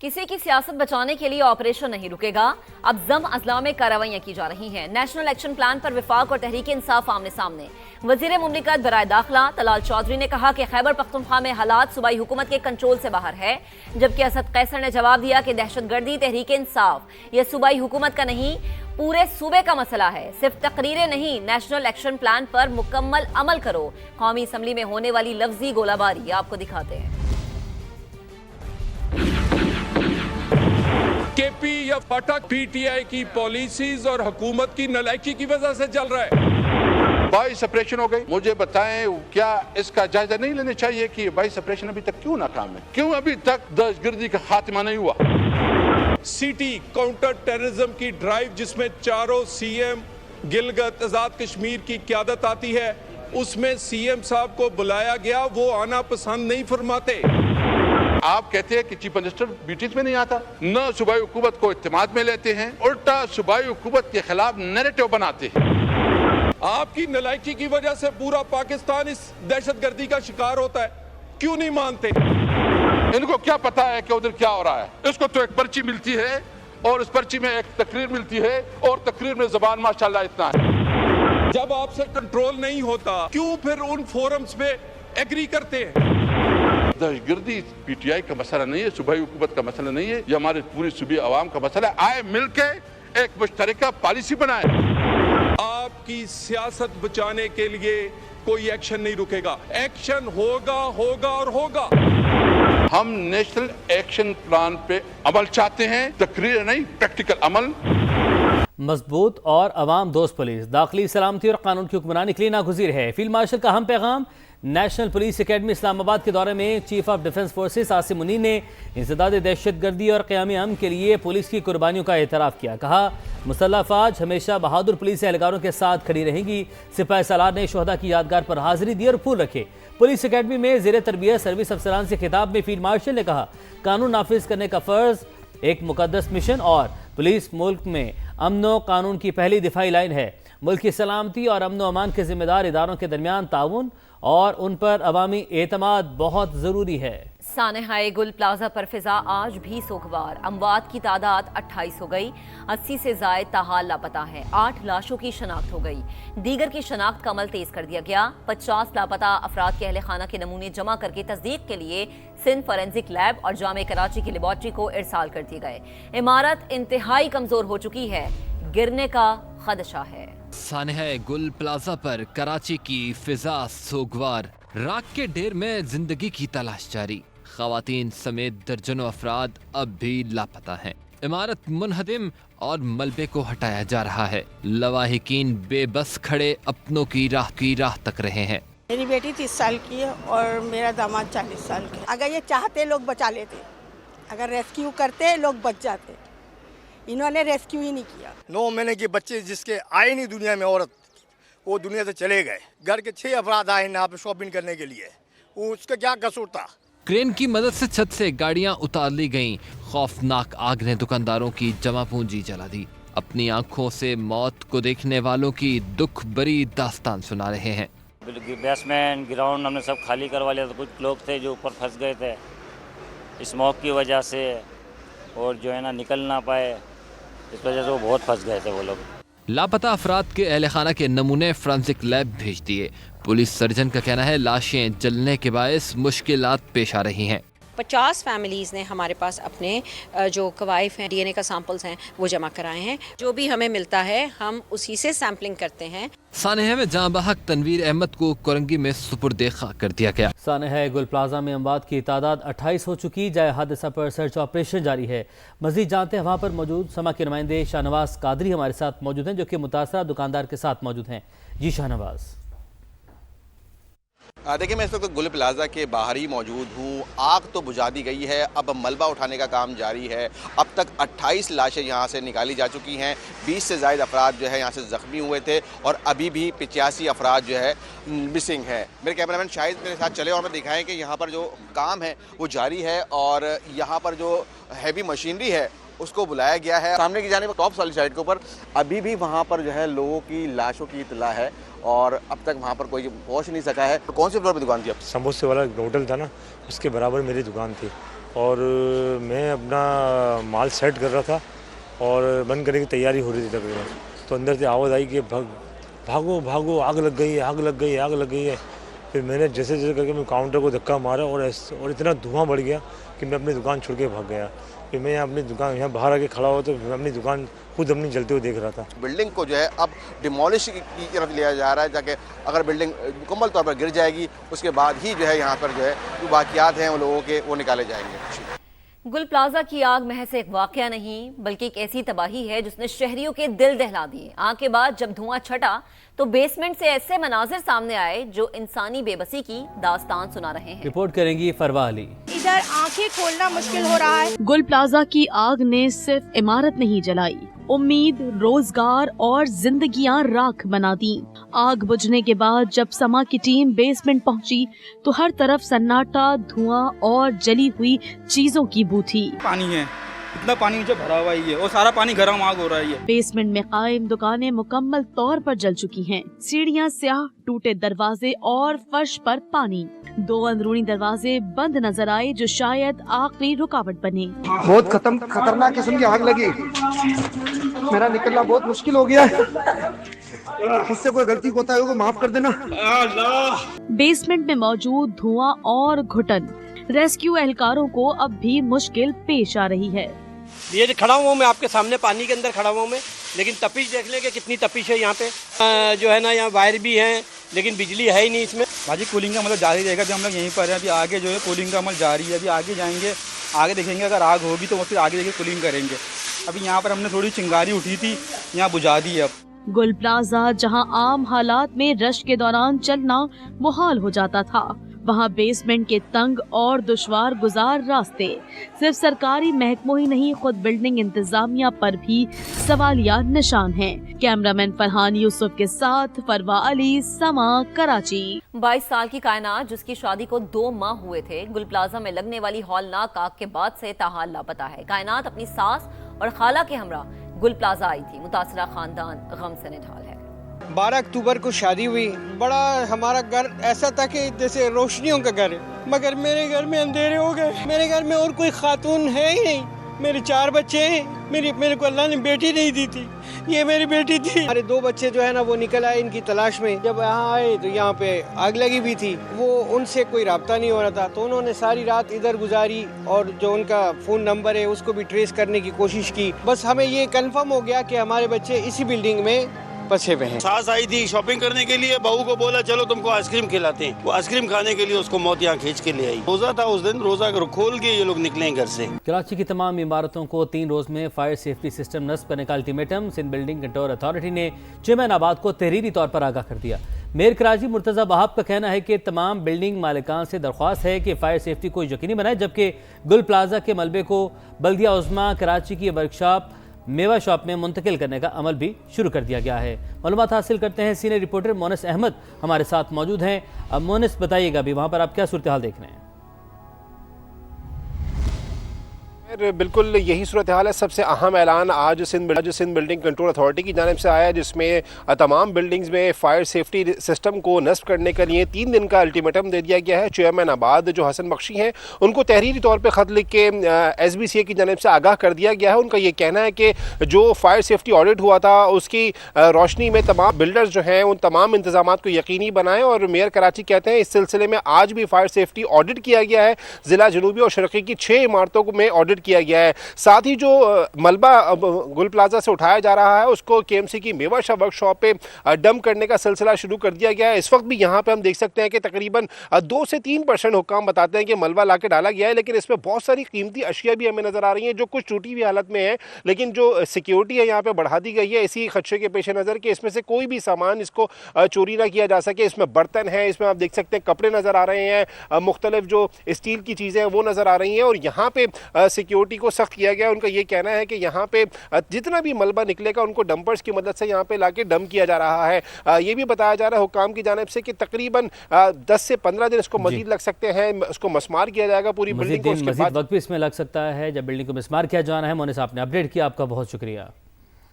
किसी की सियासत बचाने के लिए ऑपरेशन नहीं रुकेगा। अब जम अजला में कार्रवाइयां की जा रही हैं। नेशनल एक्शन प्लान पर वफाक और तहरीक इंसाफ आमने सामने। वजीर मुमलिकत बराए दाखिला तलाल चौधरी ने कहा कि खैबर पख्तूनख्वा में हालात सूबाई हुकूमत के कंट्रोल से बाहर है, जबकि असद कैसर ने जवाब दिया कि दहशतगर्दी तहरीक इंसाफ यह सूबाई हुकूमत का नहीं, पूरे सूबे का मसला है। सिर्फ तकरीरें नहीं, नेशनल एक्शन प्लान पर मुकम्मल अमल करो। कौमी असम्बली में होने वाली लफ्जी गोलाबारी आपको दिखाते हैं। केपी या फटक पीटीआई की पॉलिसीज और हुकूमत की नालायकी की वजह से चल रहा है। बाई सेपरेशन हो गई। मुझे बताएं, क्या इसका जायजा नहीं लेना चाहिए कि बाई सेपरेशन अभी तक क्यों नाकाम है? क्यों अभी तक दहशतगर्दी का खात्मा नहीं हुआ? सिटी काउंटर टेररिज्म की ड्राइव जिसमें चारों सीएम गिलगित आजाद कश्मीर की क़यादत आती है, उसमें सीएम साहब को बुलाया गया, वो आना पसंद नहीं फरमाते। आप कहते हैं कि चीफ मिनिस्टर मीटिंग में नहीं आता, न सूबाई हुकूमत को इत्तेमाद में लेते हैं, उल्टा सूबाई हुकूमत के खिलाफ नैरेटिव बनाते हैं। आपकी नालायकी की वजह से पूरा पाकिस्तान इस दहशतगर्दी का शिकार होता है, क्यों नहीं मानते? इनको क्या पता है कि उधर क्या हो रहा है? इसको तो एक पर्ची मिलती है और उस पर्ची में एक तकरीर मिलती है और तकरीर में ज़बान माशाल्लाह इतना है। जब आपसे कंट्रोल नहीं होता, क्यों फिर उन फोरम्स पे एग्री करते हैं? दहशतगर्दी पीटीआई का मसला नहीं है, सूबाई हुकूमत का मसला नहीं है, ये हमारे पूरी सूबी आवाम का मसला है। आए मिलके एक मुश्तरका पॉलिसी बनाए। आपकी सियासत बचाने के लिए कोई एक्शन नहीं रुकेगा। एक्शन होगा, होगा और होगा। हम नेशनल एक्शन प्लान पे अमल चाहते हैं, तकरीर नहीं, प्रैक्टिकल अमल। मजबूत और अवाम दोस्त पुलिस दाखिली सलामती और कानून की हुक्मरानी के लिए नागुज़ीर है। फील्ड मार्शल का अहम पैगाम। नेशनल पुलिस एकेडमी इस्लामाबाद के दौरे में chief of defence forces Asim Munir ने इंसदाद दहशतगर्दी और क़याम अमन के लिए पुलिस की कुर्बानियों का एतराफ़ किया। कहा, मुसल्लह अफ़वाज हमेशा बहादुर पुलिस एहलकारों के साथ खड़ी रहेंगी। सिपाही सालार ने शोहदा की यादगार पर हाजिरी दी और फूल रखे। पुलिस एकेडमी में ज़ेर तरबियत सर्विस अफसरान से खिताब में फील्ड मार्शल ने कहा, कानून नाफिज करने का फ़र्ज एक मुकद्दस मिशन और पुलिस मुल्क में अमन व कानून की पहली दिफाई लाइन है। मुल्क की सलामती और अमन व अमान के जिम्मेदार इदारों के दरमियान ताउन और उन पर अवामी एतमाद बहुत ज़रूरी है। सानहाए गुल प्लाजा पर फिजा आज भी सोगवार। अमवात की तादाद 28 हो गई। 80 से ज़ायद ताहाल लापता हैं। 8 लाशों की शनाख्त हो गई। दीगर की शनाख्त का अमल तेज कर दिया गया। 50 लापता अफराद के अहले खाना के नमूने जमा करके तस्दीक के लिए सिंध फॉरेंसिक लैब और जामे कराची की लेबॉर्ट्री को इरसाल कर दिए गए। इमारत इंतहाई कमजोर हो चुकी है, गिरने का खदशा है। सानहाए गुल प्लाजा पर कराची की फिजा सोगवार। राख के ढेर में जिंदगी की तलाश जारी। खवातीन समेत दर्जनों अफराद अब भी लापता हैं। इमारत मुनहदिम और मलबे को हटाया जा रहा है। लवाहिकीन बेबस खड़े अपनों की राह तक रहे हैं। मेरी बेटी 30 साल की है और मेरा दामाद 40 साल का। अगर ये चाहते लोग बचा लेते, अगर रेस्क्यू करते लोग बच जाते। इन्होंने रेस्क्यू ही नहीं किया। 9 महीने के बच्चे जिसके आए नहीं दुनिया में औरत, वो दुनिया से चले गए। घर के 6 अफराद आए यहाँ पे शॉपिंग करने के लिए, वो उसका क्या कसूर था? क्रेन की मदद से छत से गाड़ियां उतार ली गईं। खौफनाक आग ने दुकानदारों की जमा पूंजी जला दी। अपनी आंखों से मौत को देखने वालों की दुख भरी दास्तान सुना रहे हैं। बेसमेंट ग्राउंड हमने सब खाली करवा लिया। तो कुछ लोग थे जो ऊपर फंस गए थे स्मोक की वजह से, और जो है ना निकल ना पाए, इस वजह से वो बहुत फंस गए थे वो लोग। लापता अफराद के अहले खाना के नमूने फ्रांसिक लैब भेज दिए। पुलिस सर्जन का कहना है लाशें जलने के बायस मुश्किलात पेश आ रही हैं। 50 फैमिलीज़ ने हमारे पास अपने जो कवाइफ हैं, डीएनए का सैंपल्स हैं, वो जमा कराए हैं। जो भी हमें मिलता है हम उसी से सैम्पलिंग करते हैं। सानहा में जहां बहक तनवीर अहमद को कोरंगी में सुपुर्द खाक कर दिया गया। सानहा गुल प्लाजा में अमवात की तादाद 28 हो चुकी। जाए हादसा पर सर्च ऑपरेशन जारी है। मजीद जानते हैं वहाँ पर मौजूद समा के नुमाइंदे शाहनवाज कादरी हमारे साथ मौजूद हैं, जो कि मुतासरा दुकानदार के साथ मौजूद हैं। जी शाहनवाज। देखिए, मैं इस वक्त गुल प्लाजा के बाहर ही मौजूद हूँ। आग तो बुझा दी गई है, अब मलबा उठाने का काम जारी है। अब तक 28 लाशें यहाँ से निकाली जा चुकी हैं। 20 से ज़ायद अफराद जो है यहाँ से ज़ख्मी हुए थे और अभी भी 85 अफराद जो है मिसिंग हैं। मेरे कैमरामैन शाहिद मेरे साथ चले और हमें दिखाएं कि यहाँ पर जो काम है वो जारी है और यहाँ पर जो हैवी मशीनरी है उसको बुलाया गया है। सामने की जानिब टॉप वाली साइड के ऊपर अभी भी वहाँ पर जो है लोगों की लाशों की इतला है और अब तक वहाँ पर कोई पहुँच नहीं सका है। तो कौन से फ्लोर पे दुकान थी? अब समोसे वाला होटल था ना, उसके बराबर मेरी दुकान थी। और मैं अपना माल सेट कर रहा था और बंद करने की तैयारी हो रही थी तकरीबन, तो अंदर से आवाज़ आई कि भागो भागो, आग लग गई है, आग लग गई है, आग लग गई है। फिर मैंने जैसे जैसे करके मैं काउंटर को धक्का मारा और इतना धुआं बढ़ गया कि मैं अपनी दुकान छोड़ के भाग गया। फिर मैं अपनी दुकान यहाँ बाहर आके खड़ा हुआ तो मैं अपनी दुकान खुद अपनी जलते हुए देख रहा था। बिल्डिंग को जो है अब डिमोलिश की तरफ लिया जा रहा है, ताकि अगर बिल्डिंग मुकम्मल तौर पर गिर जाएगी उसके बाद ही जो है यहाँ पर जो है जो बाकियात हैं उन लोगों के वो निकाले जाएंगे। गुल प्लाजा की आग महज एक वाकया नहीं बल्कि एक ऐसी तबाही है जिसने शहरियों के दिल दहला दिए। आग के बाद जब धुआं छटा तो बेसमेंट से ऐसे मनाजिर सामने आए जो इंसानी बेबसी की दास्तान सुना रहे हैं। रिपोर्ट करेंगी फरवा अली। इधर आंखें खोलना मुश्किल हो रहा है। गुल प्लाजा की आग ने सिर्फ इमारत नहीं जलाई, उम्मीद, रोजगार और जिंदगियां राख बना दी। आग बुझने के बाद जब समा की टीम बेसमेंट पहुंची तो हर तरफ सन्नाटा, धुआं और जली हुई चीजों की बू थी। पानी है, इतना पानी नीचे भरा हुआ ही है और सारा पानी गर्म आग हो रहा है। बेसमेंट में कायम दुकानें मुकम्मल तौर पर जल चुकी हैं। सीढ़ियां स्याह, टूटे दरवाजे और फर्श पर पानी। 2 अंदरूनी दरवाजे बंद नजर आए जो शायद आखिरी रुकावट बने। बहुत खतरनाक किस्म की आग लगी, मेरा निकलना बहुत मुश्किल हो गया है। मुझसे कोई गलती होता है तो माफ कर देना। बेसमेंट में मौजूद धुआं और घुटन रेस्क्यू एहलकारों को अब भी मुश्किल पेश आ रही है। ये जो खड़ा हुआ मैं आपके सामने पानी के अंदर खड़ा हुआ मैं, लेकिन तपिश देख लेंगे कितनी तपिश है यहाँ पे। जो है ना यहाँ वायर भी हैं लेकिन बिजली है ही नहीं इसमें। बाजी कूलिंग का मतलब जारी रहेगा। जब हम लोग यहीं पर हैं, अभी आगे जो है कूलिंग का अमल जारी है। अभी आगे जाएंगे, आगे देखेंगे, अगर आग होगी तो फिर आगे देखे कूलिंग करेंगे। अभी यहाँ पर हमने थोड़ी चिंगारी उठी थी, यहाँ बुझा दी है। अब गुल प्लाजा जहां आम हालात में रश के दौरान चलना मुहाल हो जाता था, वहां बेसमेंट के तंग और दुश्वार गुजार रास्ते सिर्फ सरकारी महकमों ही नहीं, खुद बिल्डिंग इंतजामिया पर भी सवालिया निशान हैं। कैमरामैन फरहान यूसुफ के साथ फरवा अली, समा, कराची। 22 साल की कायनात जिसकी शादी को 2 माह हुए थे, गुल प्लाजा में लगने वाली हौलनाक आग के बाद से ताहाल लापता है। कायनात अपनी सास और खाला के हमरा गुल प्लाजा आई थी। मुतासरा खानदान गम से निढाल है। 12 अक्टूबर को शादी हुई। बड़ा हमारा घर ऐसा था कि जैसे रोशनियों का घर है, मगर मेरे घर में अंधेरे हो गए। मेरे घर में और कोई खातून है ही नहीं। मेरे 4 बच्चे हैं। मेरे को अल्लाह ने बेटी नहीं दी थी, ये मेरी बेटी थी। हमारे 2 बच्चे जो है ना वो निकल आए इनकी तलाश में। जब यहाँ आए तो यहाँ पे आग लगी हुई थी। वो उनसे कोई राब्ता नहीं हो रहा था, तो उन्होंने सारी रात इधर गुजारी और जो उनका फ़ोन नंबर है उसको भी ट्रेस करने की कोशिश की। बस हमें ये कन्फर्म हो गया कि हमारे बच्चे इसी बिल्डिंग में बसे हुए हैं। सास आई थी शॉपिंग करने के लिए, बहू को बोला चलो तुमको आइसक्रीम खिलाते हैं। वो आइसक्रीम खाने के लिए उसको मौत यहाँ खींच के ले आई। रोजा था उस दिन, रोजा खोल के ये लोग निकले घर से। कराची की तमाम इमारतों को 3 रोज में फायर सेफ्टी सिस्टम नस्ब करने का ultimatum Sindh building control authority ने चेयरमैन आबाद को तहरीरी तौर पर आगाह कर दिया। मेयर कराची मुर्तजा वहाब का कहना है कि तमाम बिल्डिंग मालिकान से दरख्वास्त है कि फायर सेफ्टी को यकीनी बनाए, जबकि गुल प्लाजा के मलबे को बल्दिया उस्मा कराची की वर्कशॉप मेवा शॉप में मुंतकिल करने का अमल भी शुरू कर दिया गया है। मालूमात हासिल करते हैं, सीनियर रिपोर्टर मोनिस अहमद हमारे साथ मौजूद हैं। अब मोनिस बताइएगा अभी वहाँ पर आप क्या सूरत हाल देख रहे हैं? बिल्कुल यही सूरत हाल है। सबसे अहम ऐलान आज सिंध बिल्डिंग कंट्रोल अथॉरिटी की जानिब से आया है, जिसमें तमाम बिल्डिंग्स में फायर सेफ्टी सिस्टम को नस्ब करने के लिए 3 दिन का अल्टीमेटम दे दिया गया है। चेयरमैन आबाद जो हसन बख्शी हैं उनको तहरीरी तौर पर ख़त लिख के SBCA की जानिब से आगाह कर दिया गया है। उनका ये कहना है कि जो फायर सेफ्टी ऑडिट हुआ था उसकी रोशनी में तमाम बिल्डर्स जो हैं उन तमाम इंतजाम को यकीनी बनाएं। और मेयर कराची कहते हैं इस सिलसिले में आज भी फायर सेफ्टी ऑडिट किया गया है। ज़िला जनूबी और शरक़ी की 6 इमारतों में ऑडिट किया गया है। साथ ही जो मलबा गुल प्लाजा से उठाया जा रहा है उसको KMC की मेवा शाह वर्कशॉप पे डंप करने का सिलसिला शुरू कर दिया गया है। इस वक्त भी यहाँ पे हम देख सकते हैं कि तकरीबन 2 से 3% हुक्काम बताते हैं कि मलबा लाके डाला गया है, लेकिन इसमें बहुत सारी कीमती अशिया भी हमें नजर आ रही हैं जो कुछ टूटी हुई हालत में है। लेकिन जो सिक्योरिटी है यहाँ पे बढ़ा दी गई है इसी खदशे के पेश नज़र कि इसमें से कोई भी सामान इसको चोरी ना किया जा सके। इसमें बर्तन है, इसमें आप देख सकते हैं कपड़े नज़र आ रहे हैं, मुख्तलिफ जो स्टील की चीज़ें हैं वो नज़र आ रही हैं। और यहाँ पे सिक्योरिटी को सख्त किया गया। उनका ये कहना है कि यहाँ पे जितना भी मलबा निकलेगा उनको डंपर्स की मदद से यहाँ पे लाके डंप किया जा रहा है। ये भी बताया जा रहा है हुक्काम की जानिब से कि तकरीबन 10 से 15 दिन इसको मजीद लग सकते हैं। उसको मस्मार किया जाएगा पूरी बिल्डिंग को, उसके बाद वक्त भी इसमें लग सकता है जब बिल्डिंग को मस्मार किया जाना है। मोनिस आपने अपडेट किया, आपका बहुत शुक्रिया।